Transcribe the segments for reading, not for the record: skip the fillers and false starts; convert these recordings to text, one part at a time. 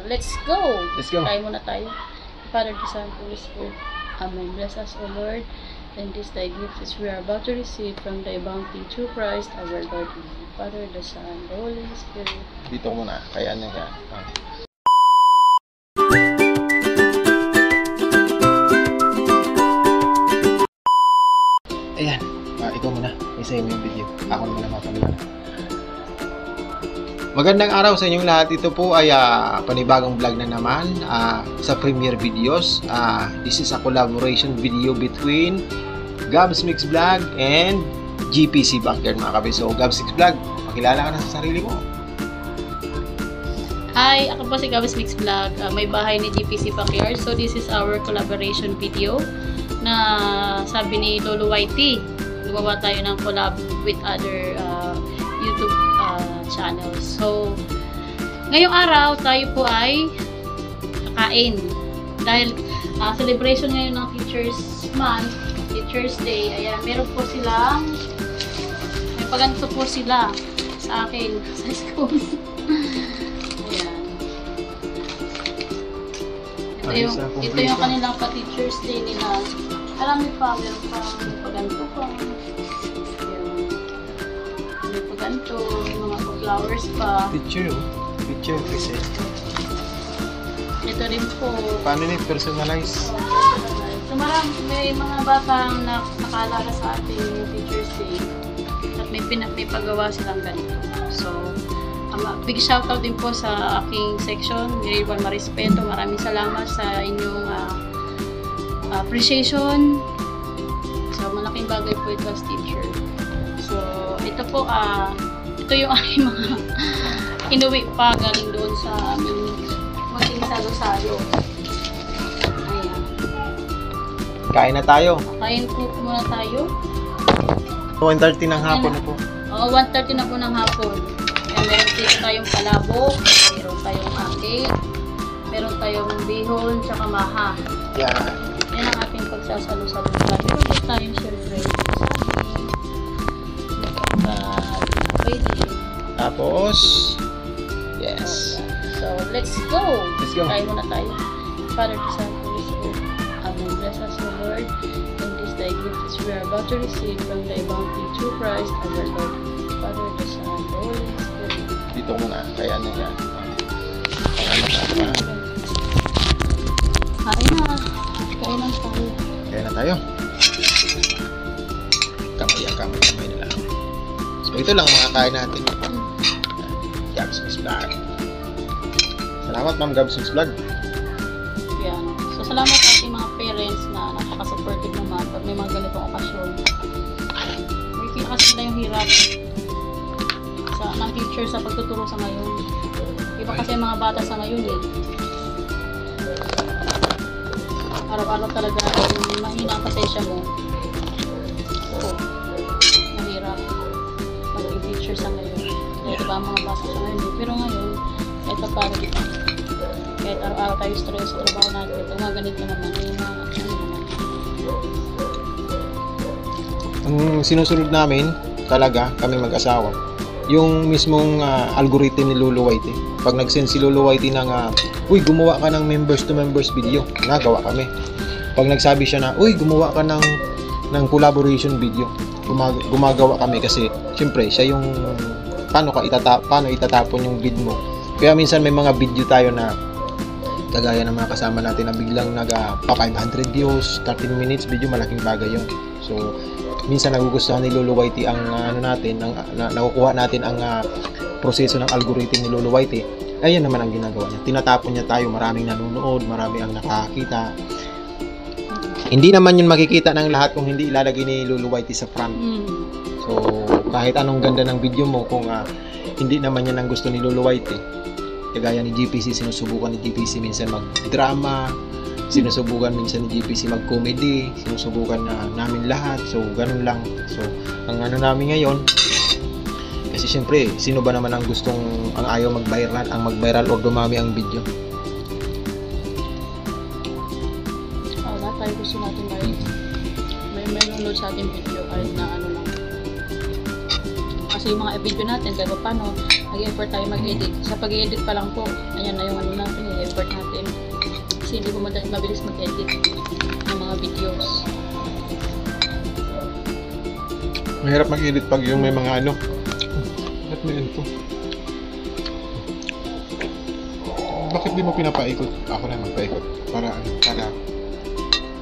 let's go! Let's go. Try muna tayo. Father, the Son, Holy Spirit. Amen. Bless us, O Lord. And this thy gift which we are about to receive from thy bounty through Christ our Lord. Amen. Father, the Son, the Holy Spirit. Dito muna. Kaya ano yan. Ayan. Ikaw muna. Isa mo yung video. Ako naman ang mapanood. Magandang araw sa inyong lahat. Ito po ay panibagong vlog na naman sa Premiere Videos. This is a collaboration video between Gabs Mix Vlog and GPC Backyard mga kabe. So Gabs Mix Vlog, makilala ka na sa sarili mo. Hi, ako po si Gabs Mix Vlog. May bahay ni GPC Backyard. So this is our collaboration video na sabi ni Lolo Whitey. Gumawa tayo ng collab with other YouTube channels. So, ngayong araw, tayo po ay kakain. Dahil celebration ngayon ng Teachers Month, Teachers Day, ayan, meron po silang, may paganto po sila sa akin, sa school. Ayan. Ito yung kanilang pa-Teachers Day nila. Marami pa, meron pa paganto pa. Ganito, mga flowers pa. Picture present. Ito rin po. Paano ni personalize? So may mga batang nakaalala sa ating Teachers Day at may paggawa silang ganito. So, big shoutout din po sa aking section, Miriwan Marispeto. Maraming salamat sa inyong appreciation. So, malaking bagay po ito as teacher. So, ito po, ito yung aking mga inuwi pa galing doon sa aming munting salo-salo. Ayan. Kain na tayo. Kain po muna tayo. 1:30 ng hapon na po. Oo, 1:30 na po ng hapon. Ayan, meron dito tayong palabok, meron tayong cake, meron tayong bihon, tsaka maha. Yan. Yan ang ating pagsasalo-salo. Meron din tayong syempre. Tapos, yes. So, let's go! Let's go. Try muna tayo. Father, the Son, Holy Spirit. Amen. Bless us, O Lord. And this thy gift which we are about to receive from thy bounty through Christ our Lord. Father, the Son, the Holy Spirit. Dito muna. Kaya ano yan. Kain na. Kain na tayo. Kaya na tayo. Kamay na lang. So, ito lang ang mga kain natin. Gabs Mix Vlog. Salamat Ma'am Gabs Mix Vlog. Yan. So, salamat sa ating mga parents na napaka-supportive naman pag may mga ganitong okasyon. May feel kasi nila yung hirap ng teacher sa pagtuturo sa ngayon. Iba kasi ang mga bata sa ngayon eh. Araw-araw talaga yung mahina ang pasensya mo. Oo. Mahirap maging teacher sa ngayon. Diba ang mga basa sa ngayon. Pero ngayon, ito para dito. Kahit araw-araw tayo stress sa trabaho natin. Ito mga ganito naman. Ang sinusunod namin, talaga, kami mag-asawa, yung mismong algorithm ni Lolo Whitey. Pag nag-send si Lolo Whitey ng, uy, gumawa ka ng members to members video, nagawa kami. Pag nagsabi siya na, uy, gumawa ka ng collaboration video, gumagawa kami kasi, syempre, siya yung paano itatapon yung vid mo. Kaya minsan may mga video tayo na kagaya ng mga kasama natin na biglang pa 500 views, 13 minutes video, malaking bagay yun. So, minsan nagugustuhan ni Lolo Whitey ang nakukuha natin ang proseso ng algorithm ni Lolo Whitey. Ayun naman ang ginagawa niya. Tinatapon niya tayo, maraming nanonood, marami ang nakakita. Hindi naman yun makikita ng lahat kung hindi ilalagay ni Lolo Whitey sa front. So, kahit anong ganda ng video mo, kung hindi naman yan ang gusto ni Lolo Whitey, kagaya ni GPC, sinusubukan ni GPC minsan mag-drama, sinusubukan minsan ni GPC mag-comedy, sinusubukan namin lahat. So, ganun lang. So, ang namin ngayon, kasi syempre, sino ba naman ang ayaw mag-viral or dumami ang video? Lahat tayo gusto natin may nanonood sa ating video kahit na ano lang. Kasi yung mga video natin, kahit paano, nag-effort tayo mag-edit. Sa pag-edit pa lang po, ayan na yung ano natin, Kasi hindi ko mabilis mag-edit ng mga videos. Mahirap mag-edit pag yung may mga ano. Ba't may ano to? Bakit di mo pinapaikot? Ako na magpaikot. Para ano? Para...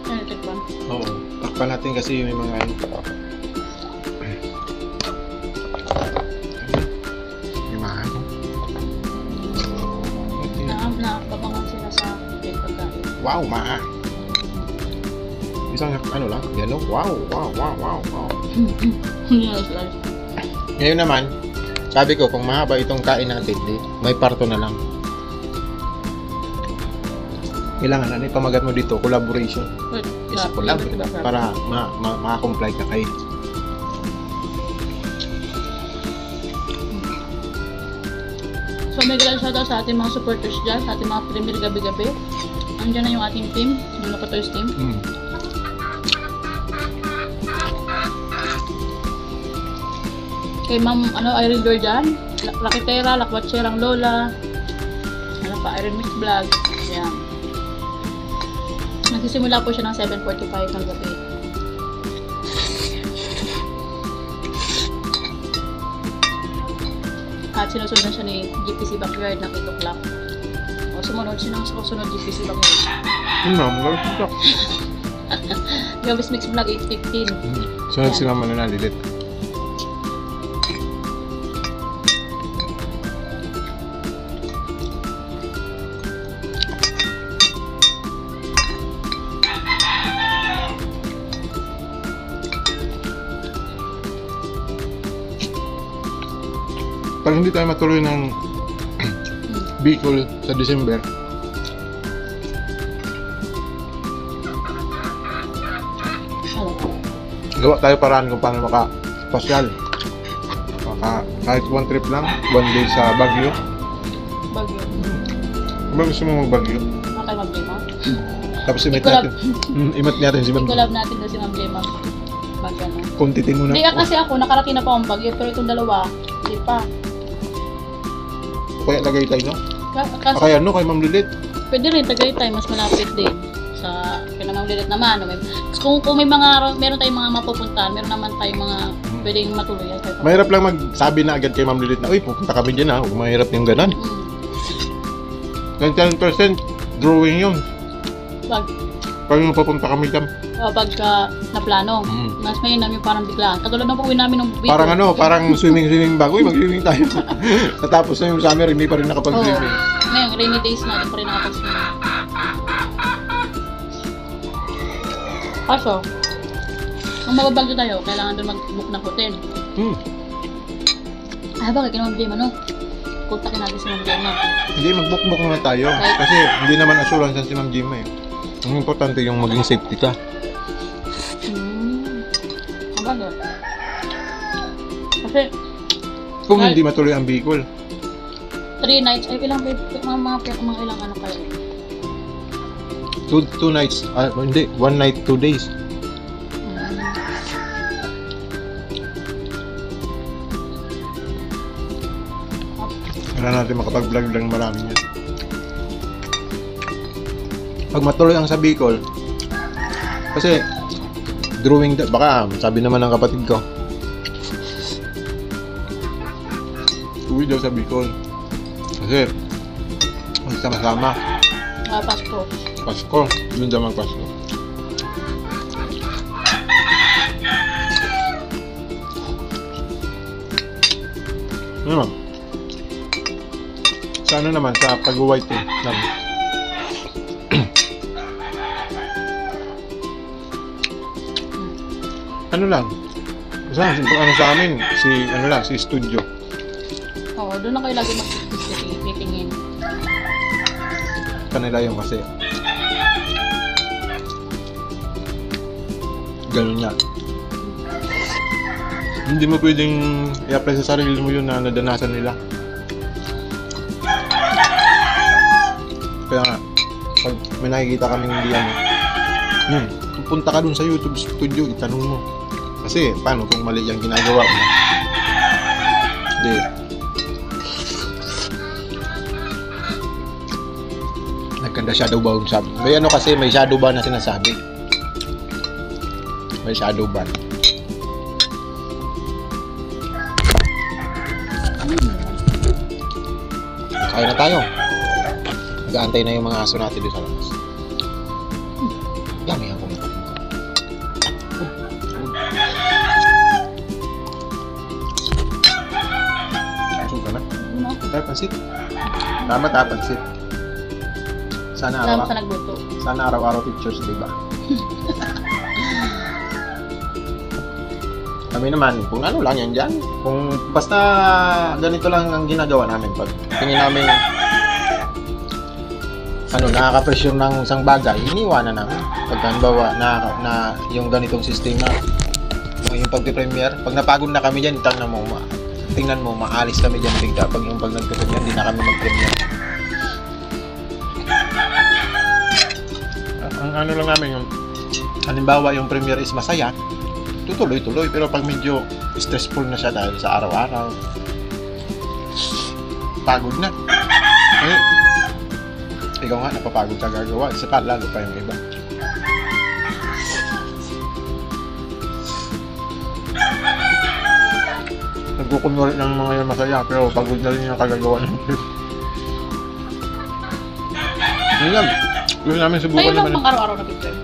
Ano, tikpan? Oo. Takpan natin kasi may mga ano. May mga ano. Nakabangan sila sa pagkain. Wow, ma! Isang ano lang, yellow. Wow, wow, wow, wow, wow. Yes. Ngayon naman, sabi ko kung mahaba itong kain natin, di, may parto na lang. Kailangan ano, ipamagat mo dito, collaboration. Yes, collab. Para makakomply ka kay. So may galang shoutout sa ating mga supporters dyan, sa ating mga premier gabi-gabi. Andiyan na yung ating team, yung Locators team. Kay Ma'am Irene Jordan, Lakitera, Lakwatserang Lola, Irene Mix Vlog. Ayan. Nagsisimula po siya ng 7:45 ng gabi. At sinusundan siya ni GPC Backyard ng 8 o'clock. O sumunod siya ng susunod GPC Backyard. Gabis Mix Vlog 8:15. Sunod si Mama na nalilit. Pag hindi tayo matuloy ng Bicol sa December, gawa tayo paraan kung paano makapasyal. Kahit one trip lang, one day sa Baguio. Baguio. Kung gusto mo mag-Baguio, Kay Ma'am Lema. tapos imat natin si Ma'am. I-collab natin na si Ma'am Lema. Baguio na. Kuntitin mo na. Hindi kasi ako, nakarating na pa akong Baguio, pero itong dalawa, hindi pa. Kaya lagay tayo, no? Kasi, Kaya ano, kay Ma'am Lilit. pwede rin, Tagaytay, mas malapit din. Sa, kaya Ma'am Lilit naman. Kung may mga, meron tayong mga mapupuntahan, meron naman tayong mga pwedeng matuloy. Mahirap lang magsabi na agad kay Ma'am Lilit na, uy, pupunta kami dyan ha. Huwag mahirap yung ganan. 10% drawing yun. Pag pupunta kami dyan. Pagka naplano, mas may namin parang biglaan. Katulad ng pag-uwi namin ng video. Parang ano, parang swimming bago. Uy, mag-swimming tayo. Natapos na yung summer, hindi pa rin nakapag-swimming. Ngayon, rainy days na, hindi pa rin nakapag-swimming. Kaso, kung mababagyo tayo, kailangan doon mag-book ng hotel. Bakit kinamagay mo, no? Kontakin natin si Ma'am Gemma. Hindi, mag-book na tayo. Kasi hindi naman assurance si Ma'am Gemma eh. Ang importante yung maging safety ka. Bakit? Kasi, kung hindi matuloy ang Bicol. 3 nights, ay ilang mga ilang ano kayo? 2 nights. Hindi, 1 night, 2 days. Kailangan natin makapag-vlog lang marami yan. Pag matuloy ang sa Bicol, kasi drawing, baka sabi naman ng kapatid ko, uwi daw sa Bicol kasi magsama-sama. Pasko, dun daw mag-Pasko. Ano naman? Sa ano naman, sa pag-white lang. Ano lang? Kasi ano sa amin, si studio. Oo, doon na kayo lagi mag-titingin. Kanila yung kasi. Ganun yan. Hindi mo pwedeng i-apply sa sarili mo yun na nadanasan nila. Kaya nga, pag may nakikita kaming hindi punta ka dun sa YouTube studio, itanong mo. Kasi, paano kung mali yung ginagawa mo? Hindi. Nagkanda shadow ban sabi. May ano kasi, may shadow ban na sinasabi. May shadow ban. Kain na tayo. Nag-aantay na yung mga aso natin doon sa labas. Dami ako na. Aso ka na. Tayo pansit. Tama tayo pansit. Sana Salamat araw-araw. sa nagluto. Sana araw-araw pictures, di ba? Kami naman, kung ano lang yan dyan. Kung basta ganito lang ang ginagawa namin. Pag tingin namin ano, nakaka-pressure ng isang bagay, iniwanan namin. Pagka halimbawa na yung ganitong sistema, yung pag-premiere, pag napagod na kami dyan, tingnan mo, maalis kami dyan bigla. Pag nag-premiere, hindi na kami mag-premiere. Ang ano lang namin, yung halimbawa yung premiere is masaya, tutuloy-tuloy. Pero pag medyo stressful na siya dahil sa araw-araw, pagod na. Ikaw nga, napapagod ka gagawa. Isa pa, lalo pa yung iba. Nagkukunwari ng mga yan masaya, pero pagod na rin yung kagagawa ng film. Yun lang. Yun namin subukan Sa'yo lang naman. pang araw-araw na picture.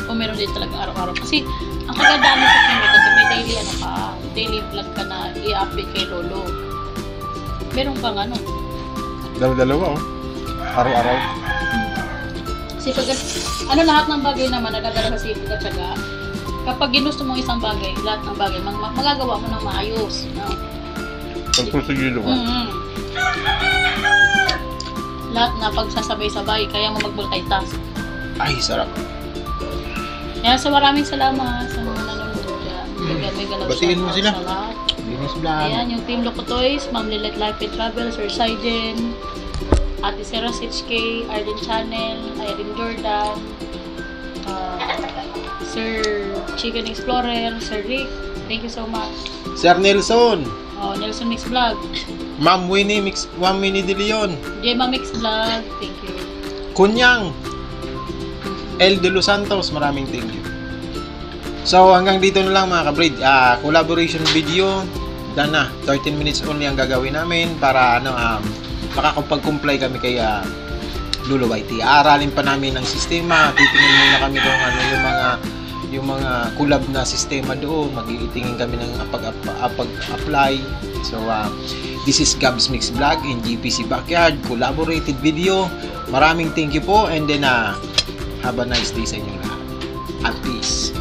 O meron din talaga araw-araw. Kasi ang kagandaan sa camera kasi may daily vlog ka na i-update kay Lolo. Meron kang ano. Dalawa oh. Araw-araw. Kasi pag lahat ng bagay naman nagdadala sa sipag at syaga. Kapag ginusto mong isang bagay, lahat ng bagay, magagawa mo ng maayos. No? Pagpusigilo ka. Lahat na pagsasabay-sabay, kaya mo mag-multitask. Ay, sarap. Kaya sa maraming salamat sa mga nanonood dyan. May galaw Batiin mo sila. sa lahat. Linis vlog. Ayan, yung Team Locotoys, Ma'am Lilet Life and Travel, Sir Saijen, Ate Sarah HK, Arden Channel, Irene Jordan, Sir Chicken Explorer, Sir Rick, thank you so much. Sir Nelson. Nelson Mix Vlog, Ma'am Winnie De Leon. Gemma Mix Vlog, thank you. Kunyang. El De Los Santos, maraming thank you. So hanggang dito na lang mga kabrid, collaboration video, done na, 13 minutes only ang gagawin namin para makakapag-comply kami kay Lolo YT. Aaralin pa namin ang sistema, titingin muna kami kung ano yung mga collab na sistema doon, magitingin kami ng pag-apply. So this is Gabs Mix Vlog in GPC Backyard, collaborated video. Maraming thank you po, and then have a nice day sa inyo lahat. At peace.